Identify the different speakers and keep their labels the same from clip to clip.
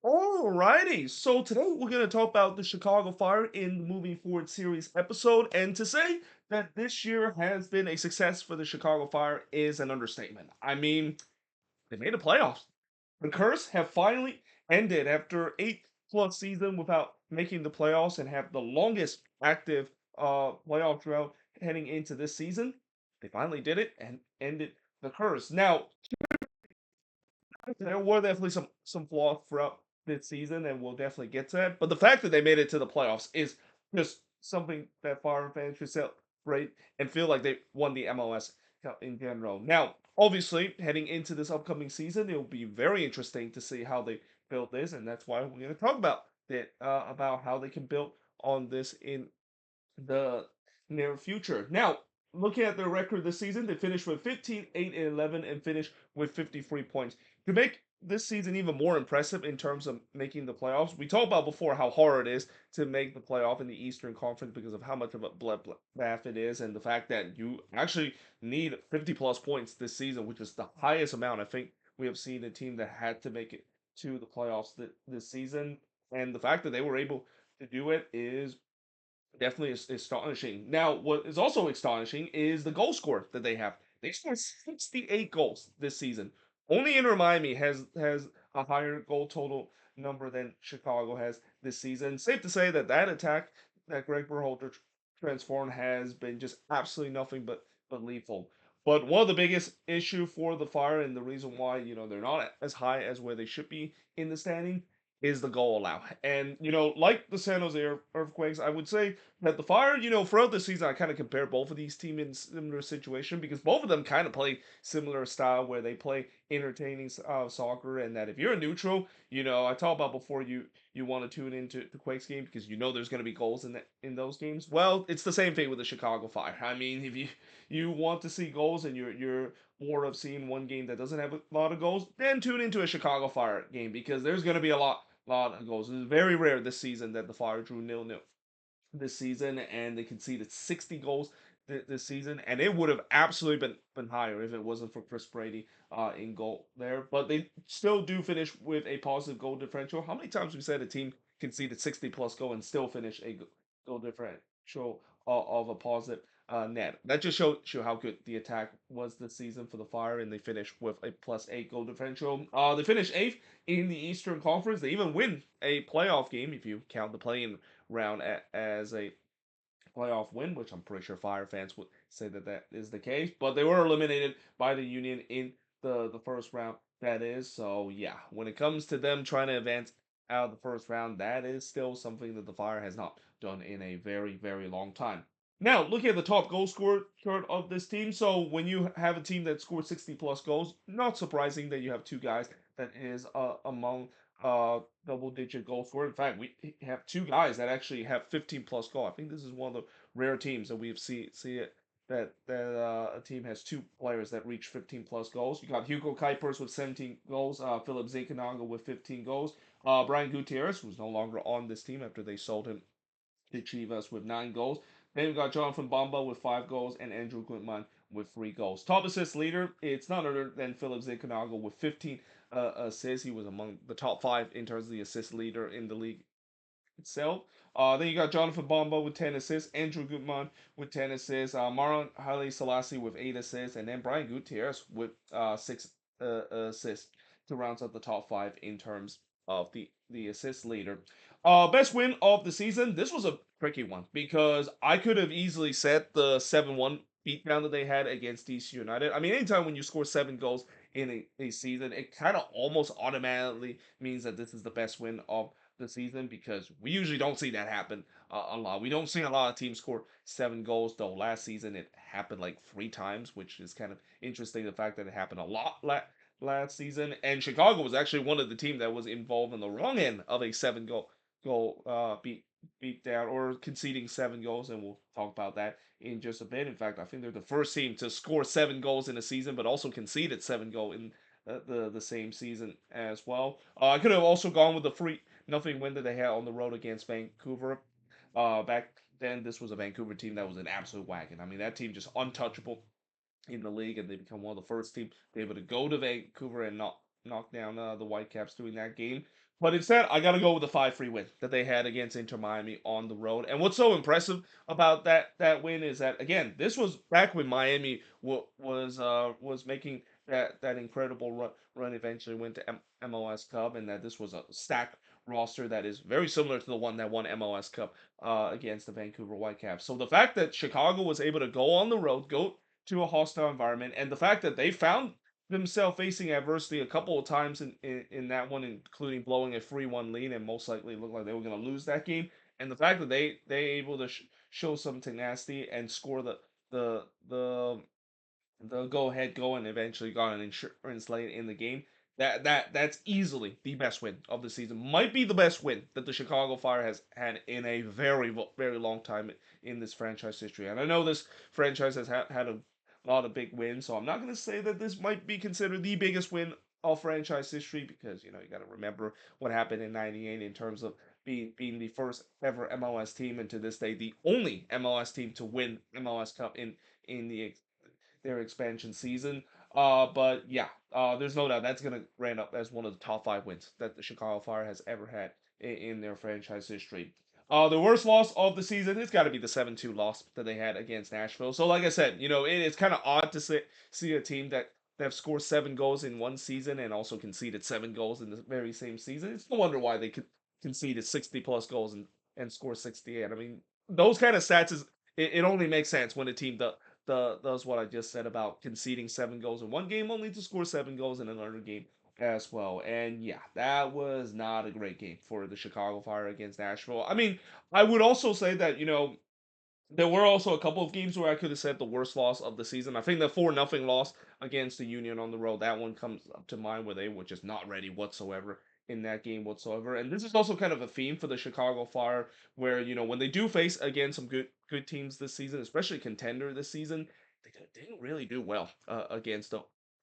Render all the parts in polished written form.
Speaker 1: Alrighty, so today we're going to talk about the Chicago Fire in the Moving Forward series episode. And to say that this year has been a success for the Chicago Fire is an understatement. I mean, they made the playoffs. The curse have finally ended after 8+ season without making the playoffs and have the longest active playoff drought heading into this season. They finally did it and ended the curse. Now, there were definitely some flaws throughout this season, and we'll definitely get to that. But the fact that they made it to the playoffs is just something that Fire fans should celebrate and feel like they won the MLS Cup in general. Now, obviously, heading into this upcoming season, it will be very interesting to see how they build this, and that's why we're going to talk about it, about how they can build on this in the near future. Now, looking at their record this season, they finished with 15, 8, and 11 and finished with 53 points. To make this season even more impressive in terms of making the playoffs, we talked about before how hard it is to make the playoff in the Eastern Conference because of how much of a bloodbath it is and the fact that you actually need 50 plus points this season, which is the highest amount I think we have seen a team that had to make it to the playoffs this season. And the fact that they were able to do it is definitely is astonishing. Now, what is also astonishing is the goal score that they have. They scored 68 goals this season. Only Inter Miami has a higher goal total number than Chicago has this season. Safe to say that that attack that Greg Berhalter transformed has been just absolutely nothing but lethal. But one of the biggest issue for the Fire and the reason why they're not as high as where they should be in the standing is the goal allow. And like the San Jose Earthquakes, I would say that the Fire, throughout the season, I kind of compare both of these teams in similar situation because both of them kind of play similar style where they play entertaining soccer, and that if you're a neutral, I talked about before you want to tune into the Quakes game because there's going to be goals in those games. Well, it's the same thing with the Chicago Fire. I mean, if you want to see goals and you're more of seeing one game that doesn't have a lot of goals, then tune into a Chicago Fire game because there's going to be a lot of goals. It's very rare this season that the Fire drew 0-0 this season, and they conceded 60 goals this season, and it would have absolutely been higher if it wasn't for Chris Brady in goal there. But they still do finish with a positive goal differential. How many times we said a team conceded 60 plus goal and still finish a goal differential of a positive net? That just shows you how good the attack was this season for the Fire, and they finished with a +8 goal differential. They finished eighth in the Eastern Conference. They even win a playoff game if you count the play-in round as a playoff win, which I'm pretty sure Fire fans would say that is the case. But they were eliminated by the Union in the first round. That is so. Yeah, when it comes to them trying to advance out of the first round, that is still something that the Fire has not done in a very long time. Now, looking at the top goal scorer chart of this team, so when you have a team that scores 60 plus goals, not surprising that you have two guys that is among double digit goal scorer. In fact, we have two guys that actually have 15 plus goal. I think this is one of the rare teams that we've see it that a team has two players that reach 15 plus goals. You got Hugo Kuipers with 17 goals, Philip Zekanaga with 15 goals, Brian Gutierrez, who's no longer on this team after they sold him to Chivas with 9 goals. Then we got Jonathan Bamba with 5 goals and Andrew Gutman with 3 goals. Top assist leader, it's none other than Philip Zekanaga with 15 assists. He was among the top five in terms of the assist leader in the league itself. Then you got Jonathan Bamba with 10 assists, Andrew Gutman with 10 assists, Maron Haile Selassie with 8 assists, and then Brian Gutierrez with 6 assists to round out the top five in terms of the assist leader. Best win of the season. This was a tricky one because I could have easily said the 7-1 beatdown that they had against DC United. I mean, anytime when you score 7 goals in a season, it kind of almost automatically means that this is the best win of the season because we usually don't see that happen a lot. We don't see a lot of teams score 7 goals, though last season it happened like 3 times, which is kind of interesting. The fact that it happened a lot last season, and Chicago was actually one of the teams that was involved in the wrong end of a 7 goal beat down or conceding 7 goals, and we'll talk about that in just a bit. In fact, I think they're the first team to score 7 goals in a season, but also conceded 7 goal in the same season as well. I could have also gone with the 3-0 win that they had on the road against Vancouver. Back then, this was a Vancouver team that was an absolute wagon. I mean, that team just untouchable in the league, and they become one of the first teams to be able to go to Vancouver and not knock down the Whitecaps during that game. But instead, I got to go with the 5-3 win that they had against Inter Miami on the road. And what's so impressive about that win is that again, this was back when Miami was making that incredible run eventually went to MLS Cup, and that this was a stacked roster that is very similar to the one that won MLS Cup against the Vancouver Whitecaps. So the fact that Chicago was able to go on the road, go to a hostile environment, and the fact that they found themselves facing adversity a couple of times in that one, including blowing a 3-1 lead, and most likely looked like they were going to lose that game. And the fact that they able to show some tenacity and score the the the go ahead goal and eventually got an insurance late in the game. That's easily the best win of the season. Might be the best win that the Chicago Fire has had in a very long time in this franchise history. And I know this franchise has had a lot of big wins, so I'm not going to say that this might be considered the biggest win of franchise history because you got to remember what happened in '98 in terms of being the first ever MLS team and to this day the only MLS team to win MLS Cup in their expansion season. But yeah, there's no doubt that's gonna rank up as one of the top 5 wins that the Chicago Fire has ever had in their franchise history. The worst loss of the season, it's got to be the 7-2 loss that they had against Nashville. So, like I said, it's kind of odd to see a team that have scored 7 goals in one season and also conceded 7 goals in the very same season. It's no wonder why they could conceded 60 plus goals and score 68. I mean, those kind of stats it only makes sense when a team does what I just said about conceding 7 goals in one game, only to score 7 goals in another game as well. And yeah, that was not a great game for the Chicago Fire against Nashville. I mean, I would also say that there were also a couple of games where I could have said the worst loss of the season. I think the 4-0 loss against the Union on the road, that one comes up to mind where they were just not ready whatsoever in that game whatsoever. And this is also kind of a theme for the Chicago Fire, where when they do face again some good teams this season, especially contender this season, they didn't really do well against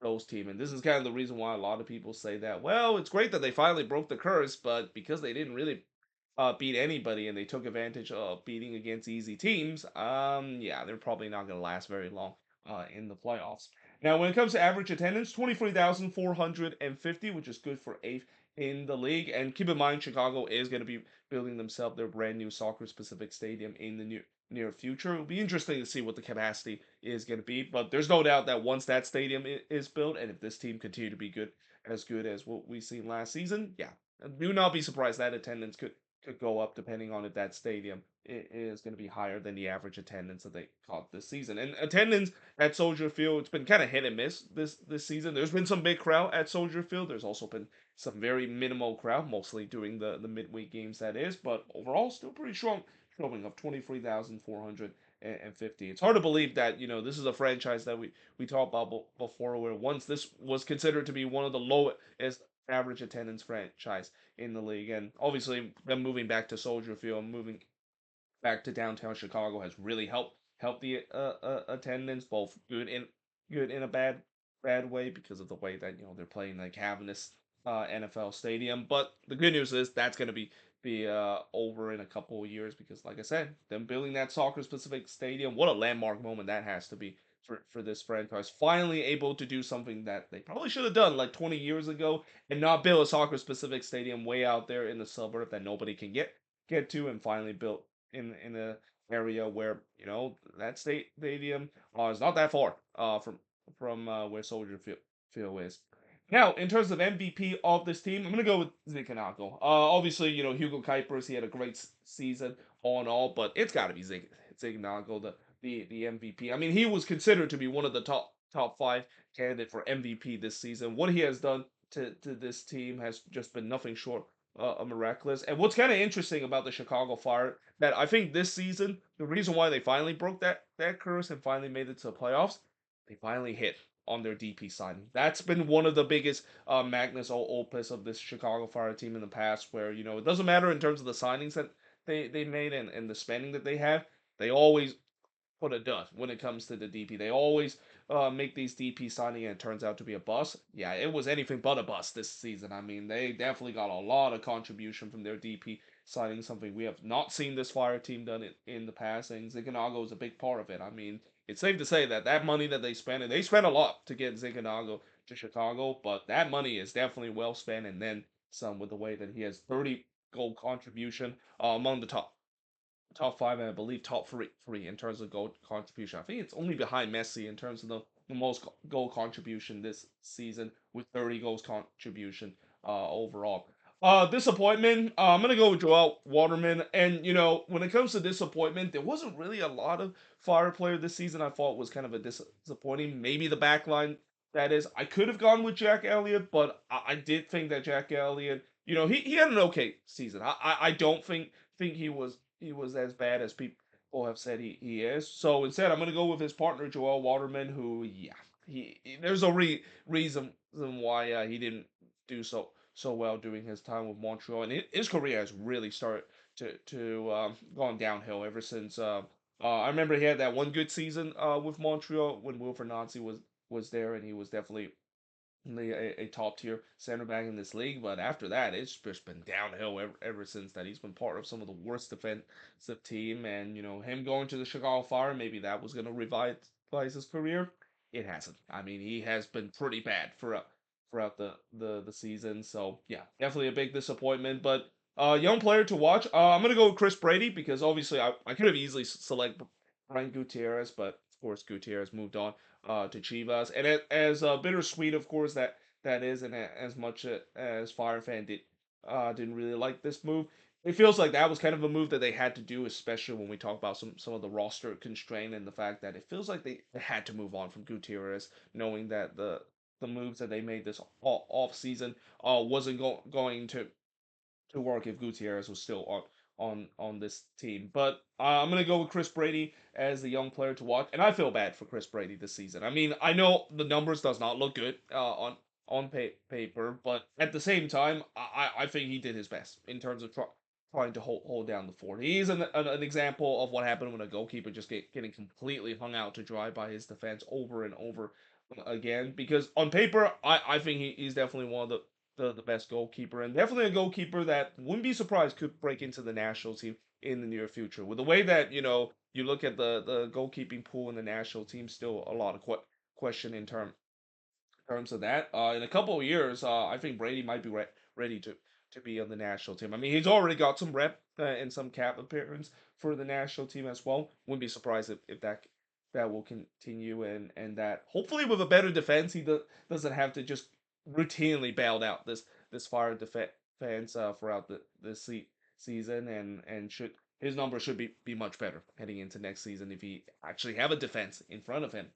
Speaker 1: those teams. And this is kind of the reason why a lot of people say that. Well, it's great that they finally broke the curse, but because they didn't really beat anybody and they took advantage of beating against easy teams, yeah, they're probably not going to last very long in the playoffs. Now, when it comes to average attendance, 23,450, which is good for eighth in the league. And keep in mind, Chicago is going to be building themselves their brand new soccer specific stadium in the near future. It'll be interesting to see what the capacity is going to be, but there's no doubt that once that stadium is built, and if this team continue to be good as what we've seen last season, yeah, do not be surprised that attendance could go up depending on if that stadium is going to be higher than the average attendance that they caught this season. And attendance at Soldier Field, it's been kind of hit and miss this season. There's been some big crowd at Soldier Field. There's also been some very minimal crowd, mostly during the midweek games that is, but overall still pretty strong showing of 23,450. It's hard to believe that this is a franchise that we talked about before, where once this was considered to be one of the lowest average attendance franchise in the league. And obviously, them moving back to Soldier Field, moving back to downtown Chicago has really helped the attendance, both good in a bad way because of the way that they're playing like having this NFL stadium. But the good news is that's going to be over in a couple of years because, like I said, them building that soccer specific stadium, what a landmark moment that has to be for this franchise. Finally able to do something that they probably should have done like 20 years ago and not build a soccer specific stadium way out there in the suburb that nobody can get to, and finally built in a area where that stadium is not that far from where Soldier Field is. Now, in terms of MVP of this team, I'm gonna go with Zinchenko. Obviously, Hugo Kuipers, he had a great season all in all, but it's got to be Zinchenko, the MVP. I mean, he was considered to be one of the top 5 candidate for MVP this season. What he has done to this team has just been nothing short miraculous. And what's kind of interesting about the Chicago Fire that I think this season, the reason why they finally broke that curse and finally made it to the playoffs, they finally hit on their DP signing. That's been one of the biggest magnus opus of this Chicago Fire team in the past, where it doesn't matter in terms of the signings that they made and the spending that they have, they always put a dud when it comes to the DP. They always make these DP signing and it turns out to be a bust. Yeah, it was anything but a bust this season. I mean, they definitely got a lot of contribution from their DP signing, something we have not seen this Fire team done in the past, and Zinchenko is a big part of it. I mean, it's safe to say that money that they spent, and they spent a lot to get Zinchenko to Chicago, but that money is definitely well spent, and then some with the way that he has 30 goal contribution among the top five, and I believe top three in terms of goal contribution. I think it's only behind Messi in terms of the most goal contribution this season with 30 goals contribution overall. Disappointment. I'm gonna go with Joel Waterman, and when it comes to disappointment, there wasn't really a lot of fire player this season. I thought was kind of a disappointing. Maybe the back line. That is, I could have gone with Jack Elliott, but I did think that Jack Elliott, he had an okay season. I don't think he was as bad as people have said he is. So instead, I'm gonna go with his partner Joel Waterman, who there's a reason why he didn't do so well during his time with Montreal, and his career has really started to gone downhill ever since. I remember he had that one good season with Montreal when Wilfred Nancy was there, and he was definitely a top tier center back in this league. But after that, it's just been downhill ever since that. He's been part of some of the worst defensive team, and him going to the Chicago Fire, maybe that was going to revitalize his career. It hasn't. I mean, he has been pretty bad throughout the season. So yeah, definitely a big disappointment. But young player to watch. I'm gonna go with Chris Brady because obviously I could have easily select Brian Gutierrez, but of course Gutierrez moved on to Chivas. And as bittersweet, of course, that is, and as much as Fire fan didn't really like this move, it feels like that was kind of a move that they had to do, especially when we talk about some of the roster constraint and the fact that it feels like they had to move on from Gutierrez, knowing that the moves that they made this off season wasn't going to work if Gutierrez was still on this team. But I'm gonna go with Chris Brady as the young player to watch, and I feel bad for Chris Brady this season. I mean, I know the numbers does not look good on paper, but at the same time, I think he did his best in terms of trying to hold down the fort. He's an example of what happened when a goalkeeper just getting completely hung out to dry by his defense over and over again. Because on paper, I think he's definitely one of the best goalkeeper, and definitely a goalkeeper that wouldn't be surprised could break into the national team in the near future. With the way that you look at the goalkeeping pool in the national team, still a lot of question in terms of that. In a couple of years, I think Brady might be ready to be on the national team. I mean, he's already got some rep and some cap appearance for the national team as well. Wouldn't be surprised if that will continue, and that hopefully with a better defense, he doesn't have to just routinely bailed out this fire defense throughout the season, and should his numbers should be much better heading into next season if he actually have a defense in front of him.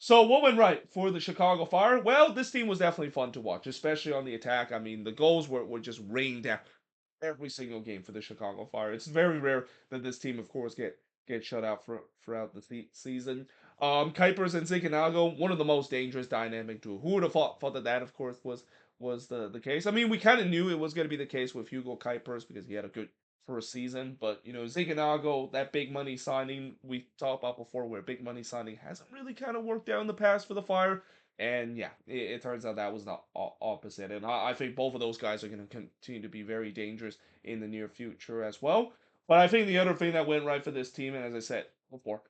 Speaker 1: So what went right for the Chicago Fire? Well, this team was definitely fun to watch, especially on the attack. I mean, the goals were just rained down every single game for the Chicago Fire. It's very rare that this team, of course, get shut out throughout the season. Kuipers and Zinchenko, one of the most dangerous dynamic duo. Who would have thought that of course, was the case? I mean, we kind of knew it was going to be the case with Hugo Kuipers because he had a good first season, but Zinchenko, that big money signing we talked about before, where big money signing hasn't really kind of worked out in the past for the Fire. And yeah, it turns out that was the opposite. And I think both of those guys are going to continue to be very dangerous in the near future as well. But I think the other thing that went right for this team, and as I said before,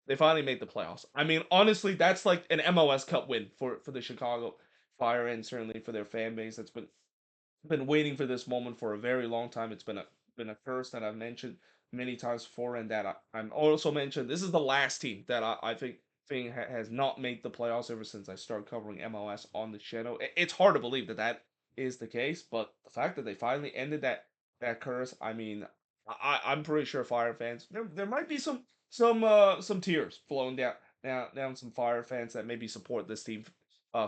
Speaker 1: they finally made the playoffs. I mean, honestly, that's like an MLS Cup win for the Chicago Fire, and certainly for their fan base that's been waiting for this moment for a very long time. It's been a curse that I've mentioned many times before, and that I'm also mentioned. This is the last team that I think has not made the playoffs ever since I started covering MLS on the channel. It's hard to believe that is the case, but the fact that they finally ended that curse, I mean, I'm pretty sure Fire fans there might be some tears flowing down some Fire fans that maybe support this team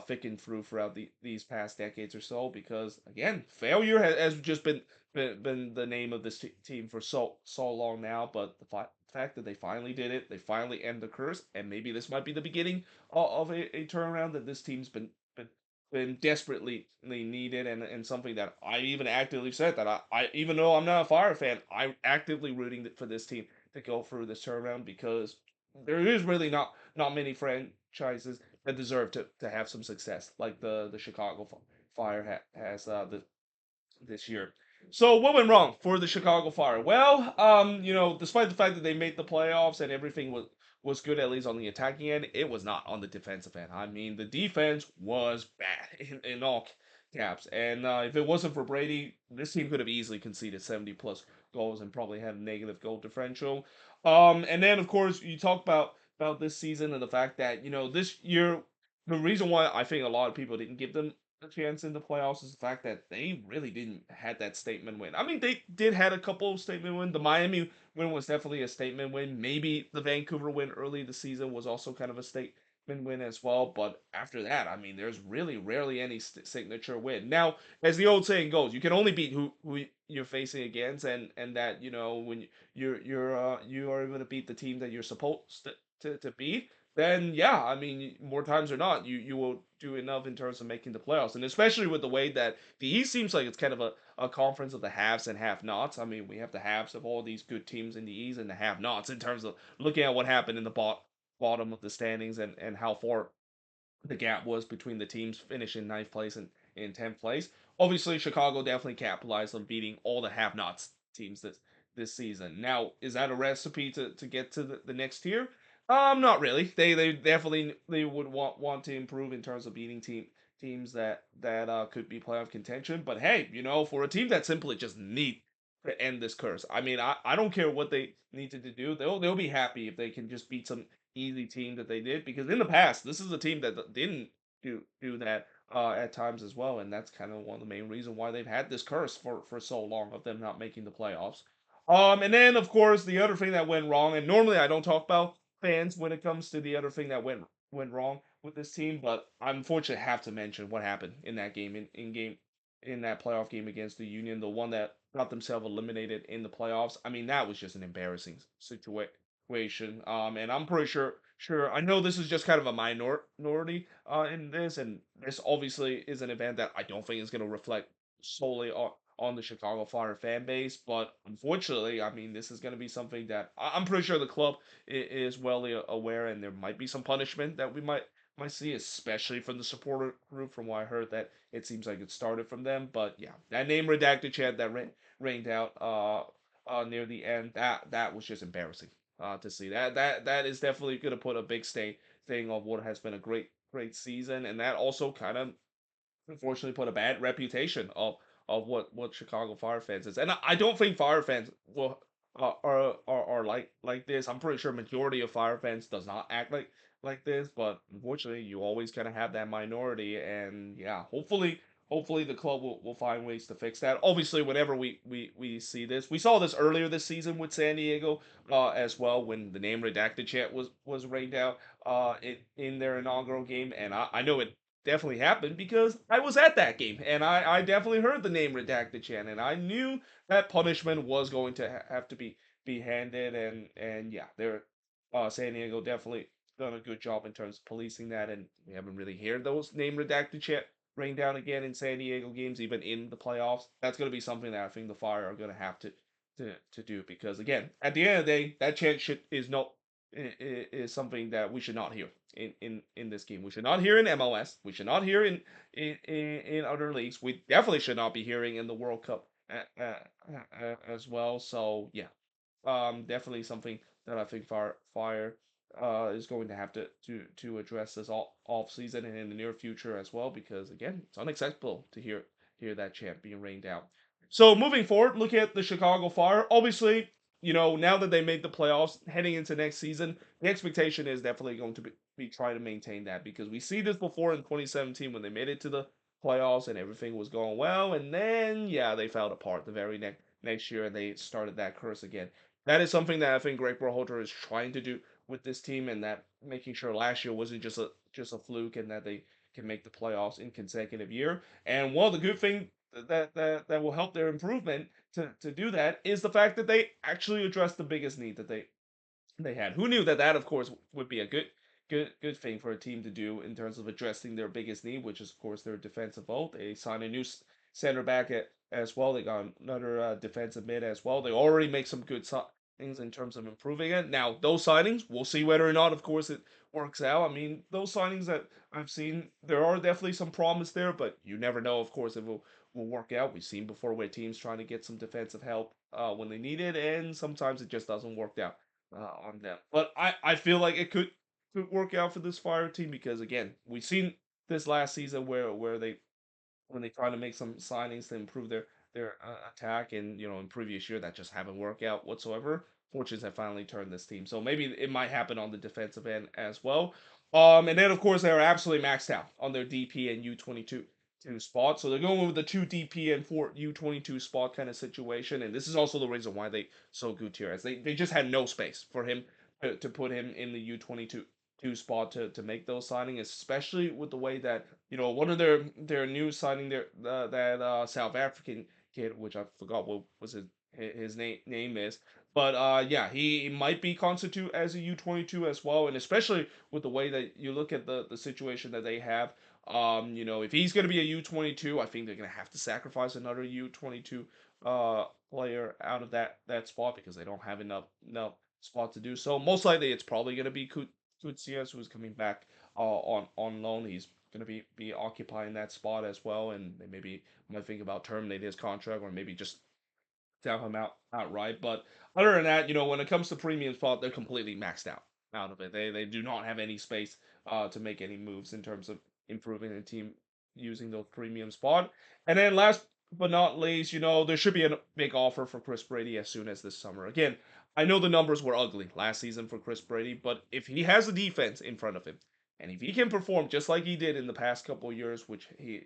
Speaker 1: thick and through throughout these past decades or so, because again, failure has just been the name of this team for so long now. But the fact that they finally did it, they finally end the curse, and maybe this might be the beginning of a turnaround that this team's been desperately needed, and something that I even actively said that I even though I'm not a Fire fan, I'm actively rooting for this team to go through this turnaround, because there is really not many franchises that deserve to have some success like the Chicago Fire has this year. So what went wrong for the Chicago Fire? Well, despite the fact that they made the playoffs and everything was good, at least on the attacking end. It was not on the defensive end. I mean, the defense was bad in all caps. And if it wasn't for Brady, this team could have easily conceded 70 plus goals and probably had a negative goal differential. And then of course you talk about this season and the fact that this year the reason why I think a lot of people didn't give them a chance in the playoffs is the fact that they really didn't had that statement win. I mean, they did had a couple of statement win. The Miami win was definitely a statement win. Maybe the Vancouver win early the season was also kind of a statement win as well. But after that, I mean, there's really rarely any signature win. Now, as the old saying goes, you can only beat who you're facing against, and that when you are able to beat the team that you're supposed to beat, then yeah, I mean, more times or not, you will do enough in terms of making the playoffs, and especially with the way that the East seems like it's kind of a conference of the haves and have-nots. I mean, we have the haves of all these good teams in the East and the have-nots in terms of looking at what happened in the bottom of the standings and how far the gap was between the teams finishing ninth place and in 10th place. Obviously, Chicago definitely capitalized on beating all the have-nots teams this season. Now, is that a recipe to get to the next tier? Not really. They definitely they would want to improve in terms of beating teams that could be playoff contention. But hey, for a team that simply just need to end this curse. I mean, I don't care what they needed to do. They'll be happy if they can just beat some easy team that they did, because in the past this is a team that didn't do that at times as well, and that's kind of one of the main reasons why they've had this curse for so long of them not making the playoffs. And then of course the other thing that went wrong, and normally I don't talk about fans when it comes to the other thing that went wrong with this team, but I'm fortunate to have to mention what happened in that game in that playoff game against the Union, the one that got themselves eliminated in the playoffs. I mean, that was just an embarrassing situation. And I'm pretty sure I know this is just kind of a minority in this, and this obviously is an event that I don't think is going to reflect solely on the Chicago Fire fan base. But unfortunately, I mean, this is going to be something that I'm pretty sure the club is well aware, and there might be some punishment that we might see, especially from the supporter group. From what I heard, that it seems like it started from them. But yeah, that name redacted chant that rained out near the end, that was just embarrassing to see. That is definitely going to put a big thing of what has been a great season, and that also kind of unfortunately put a bad reputation of what Chicago Fire fans is. And I don't think Fire fans will are like this. I'm pretty sure majority of Fire fans does not act like this, but unfortunately you always kind of have that minority, and yeah, hopefully the club will find ways to fix that. Obviously, whenever we see this, we saw this earlier this season with San Diego as well, when the name redacted chant was rained out in their inaugural game, and I know it definitely happened because I was at that game, and I definitely heard the name redacted chant, and I knew that punishment was going to have to be handed, and yeah, they're San Diego definitely done a good job in terms of policing that, and we haven't really heard those name redacted chant rain down again in San Diego games, even in the playoffs. That's going to be something that I think the Fire are going to have to do, because again, at the end of the day, that chant is no is something that we should not hear in this game. We should not hear in MLS. We should not hear in other leagues. We definitely should not be hearing in the World Cup as well. So yeah, definitely something that I think Fire is going to have to address this off season and in the near future as well, because again, it's unacceptable to hear that chant being rained out. So moving forward, look at the Chicago Fire. Obviously, now that they made the playoffs, heading into next season, the expectation is definitely going to be trying to maintain that, because we see this before in 2017 when they made it to the playoffs and everything was going well, and then yeah, they fell apart the very next year and they started that curse again. That is something that I think Greg Berhalter is trying to do with this team, and that making sure last year wasn't just a fluke, and that they can make the playoffs in consecutive year. And one of the good thing that will help their improvement to do that is the fact that they actually addressed the biggest need that they had. Who knew that of course would be a good thing for a team to do in terms of addressing their biggest need, which is of course their defensive vault. They signed a new center back as well. They got another defensive mid as well. They already make some good things in terms of improving it. Now those signings, we'll see whether or not, of course, it works out. I mean, those signings that I've seen, there are definitely some promise there, but you never know, of course, if it will work out. We've seen before where teams trying to get some defensive help when they need it, and sometimes it just doesn't work out on them. But I feel like it could work out for this Fire team because again, we've seen this last season where they when they try to make some signings to improve their attack, and in previous year that just haven't worked out whatsoever. Fortunes have finally turned this team, so maybe it might happen on the defensive end as well. And then of course they're absolutely maxed out on their DP and U22 spot, so they're going with the two DP and four U22 spot kind of situation, and this is also the reason why they sold Gutierrez. They just had no space for him to put him in the U22 spot to make those signings, especially with the way that one of their new signing there that South African kid, which I forgot what was his name is, but yeah, he might be constitute as a U22 as well, and especially with the way that you look at the situation that they have. If he's going to be a U22, I think they're going to have to sacrifice another U22 player out of that spot because they don't have enough spot to do so. Most likely, it's probably going to be Kutsias, who's coming back on loan. He's going to be occupying that spot as well, and they maybe might think about terminating his contract or maybe just sell him outright. But other than that, when it comes to premium spot, they're completely maxed out of it. They do not have any space to make any moves in terms of improving the team using those premium spot. And then last but not least, there should be a big offer for Chris Brady as soon as this summer. Again, I know the numbers were ugly last season for Chris Brady, but if he has a defense in front of him, and if he can perform just like he did in the past couple of years, which he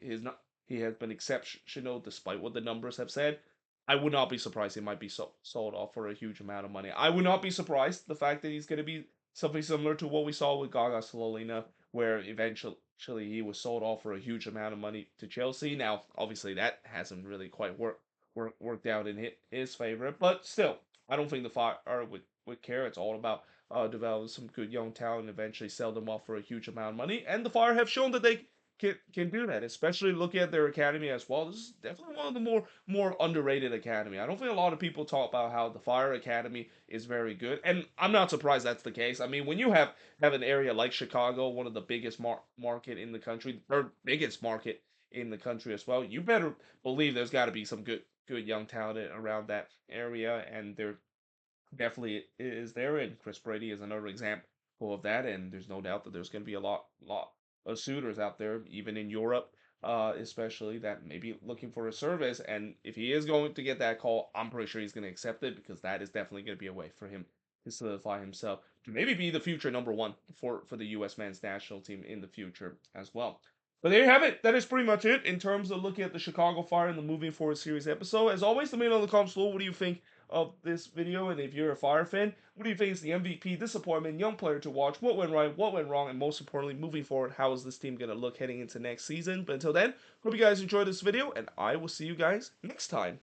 Speaker 1: has been exceptional despite what the numbers have said, I would not be surprised he might be sold off for a huge amount of money. I would not be surprised the fact that he's going to be something similar to what we saw with Gaga Slolina, where eventually he was sold off for a huge amount of money to Chelsea. Now, obviously, that hasn't really quite worked out in his favor, but still, I don't think the Fire would care. It's all about developing some good young talent and eventually sell them off for a huge amount of money. And the Fire have shown that they can do that, especially looking at their academy as well. This is definitely one of the more underrated academy. I don't think a lot of people talk about how the Fire Academy is very good, and I'm not surprised that's the case. I mean, when you have an area like Chicago, one of the biggest market in the country, or biggest market in the country as well, you better believe there's got to be some good young talent around that area, and there definitely is there. And Chris Brady is another example of that. And there's no doubt that there's going to be a lot of suitors out there, even in Europe, especially that may be looking for a service. And if he is going to get that call, I'm pretty sure he's going to accept it because that is definitely going to be a way for him to solidify himself to maybe be the future number one for the U.S. men's national team in the future as well. But there you have it. That is pretty much it in terms of looking at the Chicago Fire and the Moving Forward series episode. As always, let me know in the comments below what do you think of this video, and if you're a Fire fan, what do you think is the MVP, disappointment, young player to watch, what went right, what went wrong, and most importantly, moving forward, how is this team going to look heading into next season? But until then, hope you guys enjoyed this video, and I will see you guys next time.